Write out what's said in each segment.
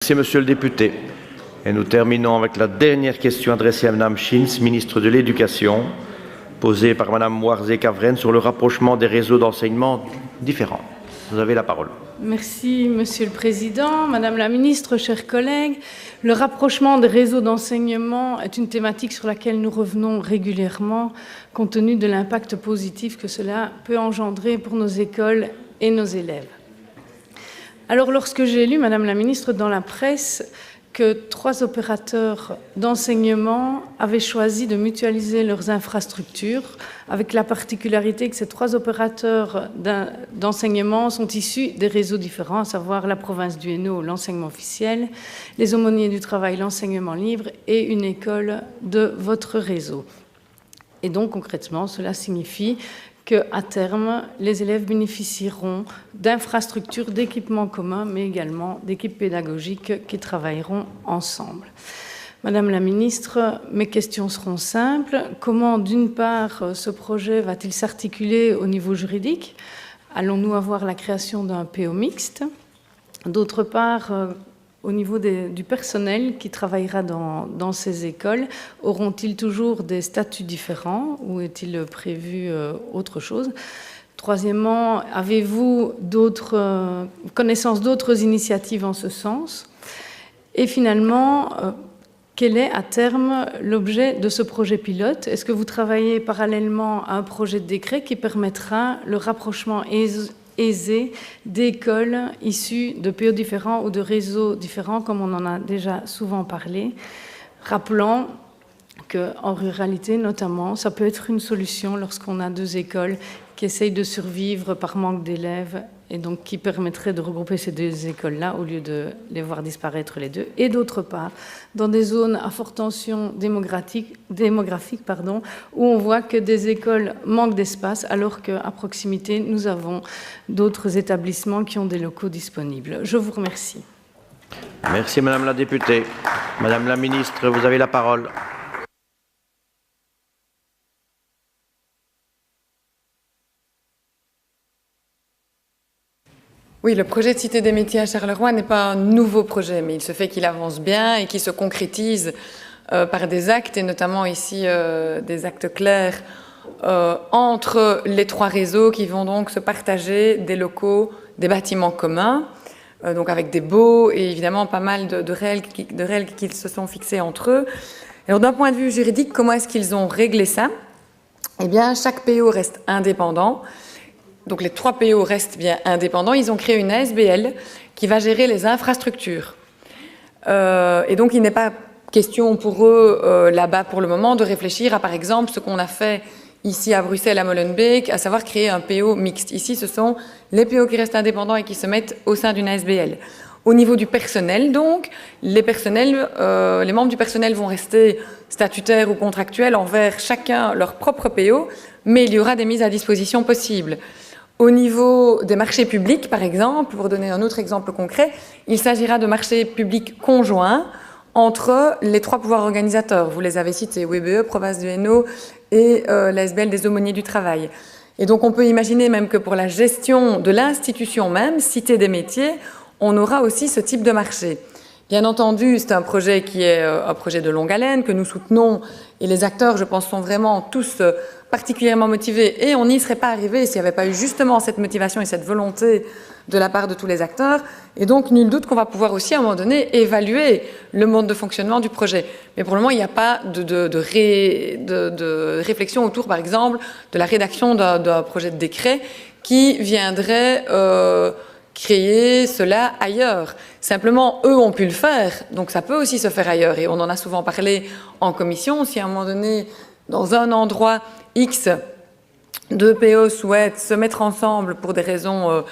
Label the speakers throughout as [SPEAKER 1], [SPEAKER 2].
[SPEAKER 1] Merci, Monsieur le député. Et nous terminons avec la dernière question adressée à Mme Schins, ministre de l'Éducation, posée par Mme Warzé-Cavren sur le rapprochement des réseaux d'enseignement différents. Vous avez la parole.
[SPEAKER 2] Merci, Monsieur le Président. Madame la Ministre, chers collègues, le rapprochement des réseaux d'enseignement est une thématique sur laquelle nous revenons régulièrement, compte tenu de l'impact positif que cela peut engendrer pour nos écoles et nos élèves. Alors, lorsque j'ai lu, Madame la Ministre, dans la presse, que 3 opérateurs d'enseignement avaient choisi de mutualiser leurs infrastructures, avec la particularité que ces 3 opérateurs d'enseignement sont issus des réseaux différents, à savoir la province du Hainaut, l'enseignement officiel, les aumôniers du travail, l'enseignement libre et une école de votre réseau. Et donc, concrètement, cela signifie qu'à terme, les élèves bénéficieront d'infrastructures, d'équipements communs, mais également d'équipes pédagogiques qui travailleront ensemble. Madame la Ministre, mes questions seront simples. Comment, d'une part, ce projet va-t-il s'articuler au niveau juridique? Allons-nous avoir la création d'un PO mixte? D'autre part, au niveau du personnel qui travaillera dans ces écoles, auront-ils toujours des statuts différents ou est-il prévu autre chose? Troisièmement, avez-vous connaissance d'autres initiatives en ce sens? Et finalement, quel est à terme l'objet de ce projet pilote? Est-ce que vous travaillez parallèlement à un projet de décret qui permettra le rapprochement aisé d'écoles issues de PO différents ou de réseaux différents, comme on en a déjà souvent parlé, rappelant qu'en ruralité, notamment, ça peut être une solution lorsqu'on a 2 écoles qui essayent de survivre par manque d'élèves et donc qui permettrait de regrouper ces 2 écoles-là au lieu de les voir disparaître les 2. Et d'autre part, dans des zones à forte tension démographique, où on voit que des écoles manquent d'espace alors qu'à proximité, nous avons d'autres établissements qui ont des locaux disponibles. Je vous remercie.
[SPEAKER 1] Merci, Madame la députée. Madame la Ministre, vous avez la parole.
[SPEAKER 3] Oui, le projet de Cité des métiers à Charleroi n'est pas un nouveau projet, mais il se fait qu'il avance bien et qu'il se concrétise par des actes, et notamment ici des actes clairs entre les 3 réseaux qui vont donc se partager des locaux, des bâtiments communs, donc avec des baux et évidemment pas mal de règles qu'ils se sont fixées entre eux. Alors d'un point de vue juridique, comment est-ce qu'ils ont réglé ça? Eh bien, chaque PO reste indépendant. Donc les 3 PO restent bien indépendants. Ils ont créé une ASBL qui va gérer les infrastructures. Et donc il n'est pas question pour eux, là-bas pour le moment, de réfléchir à, par exemple, ce qu'on a fait ici à Bruxelles, à Molenbeek, à savoir créer un PO mixte. Ici, ce sont les PO qui restent indépendants et qui se mettent au sein d'une ASBL. Au niveau du personnel, donc, les membres du personnel vont rester statutaires ou contractuels envers chacun leur propre PO, mais il y aura des mises à disposition possibles. Au niveau des marchés publics, par exemple, pour donner un autre exemple concret, il s'agira de marchés publics conjoints entre les 3 pouvoirs organisateurs. Vous les avez cités, WBE, Province du Hainaut et l'ASBL des aumôniers du travail. Et donc on peut imaginer même que pour la gestion de l'institution même, Cité des métiers, on aura aussi ce type de marché. Bien entendu, c'est un projet qui est un projet de longue haleine, que nous soutenons, et les acteurs, je pense, sont vraiment tous particulièrement motivés, et on n'y serait pas arrivé s'il n'y avait pas eu justement cette motivation et cette volonté de la part de tous les acteurs. Et donc, nul doute qu'on va pouvoir aussi, à un moment donné, évaluer le mode de fonctionnement du projet. Mais pour le moment, il n'y a pas de réflexion autour, par exemple, de la rédaction d'un projet de décret qui viendrait créer cela ailleurs. Simplement, eux ont pu le faire, donc ça peut aussi se faire ailleurs. Et on en a souvent parlé en commission. Si à un moment donné, dans un endroit X, 2 PO souhaitent se mettre ensemble pour des raisons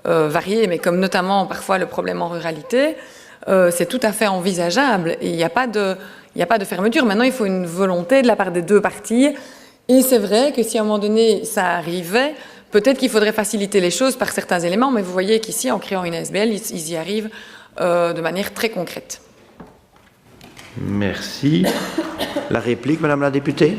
[SPEAKER 3] variées, mais comme notamment parfois le problème en ruralité, c'est tout à fait envisageable. Et il n'y a pas de fermeture. Maintenant, il faut une volonté de la part des 2 parties. Et c'est vrai que si à un moment donné, ça arrivait, peut-être qu'il faudrait faciliter les choses par certains éléments, mais vous voyez qu'ici, en créant une ASBL, ils y arrivent de manière très concrète.
[SPEAKER 1] Merci. La réplique, Madame la députée.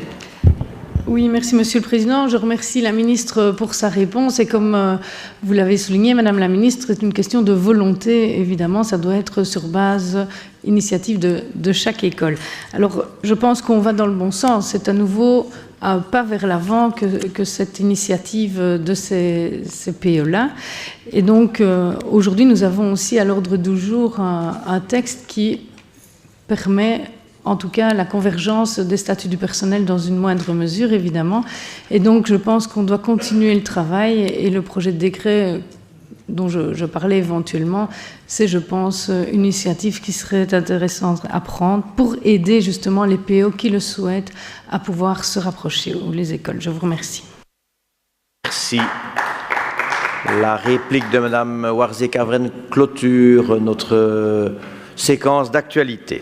[SPEAKER 2] Oui, merci Monsieur le Président. Je remercie la ministre pour sa réponse. Et comme vous l'avez souligné, Madame la ministre, c'est une question de volonté. Évidemment, ça doit être sur base initiative de chaque école. Alors, je pense qu'on va dans le bon sens. C'est à nouveau un pas vers l'avant que cette initiative de ces PE-là. Et donc, aujourd'hui, nous avons aussi à l'ordre du jour un texte qui permet en tout cas la convergence des statuts du personnel dans une moindre mesure, évidemment. Et donc, je pense qu'on doit continuer le travail et le projet de décret dont je parlais éventuellement, c'est, je pense, une initiative qui serait intéressante à prendre pour aider justement les PO qui le souhaitent à pouvoir se rapprocher ou les écoles. Je vous remercie.
[SPEAKER 1] Merci. La réplique de Madame Warzé-Cavren clôture notre séquence d'actualité.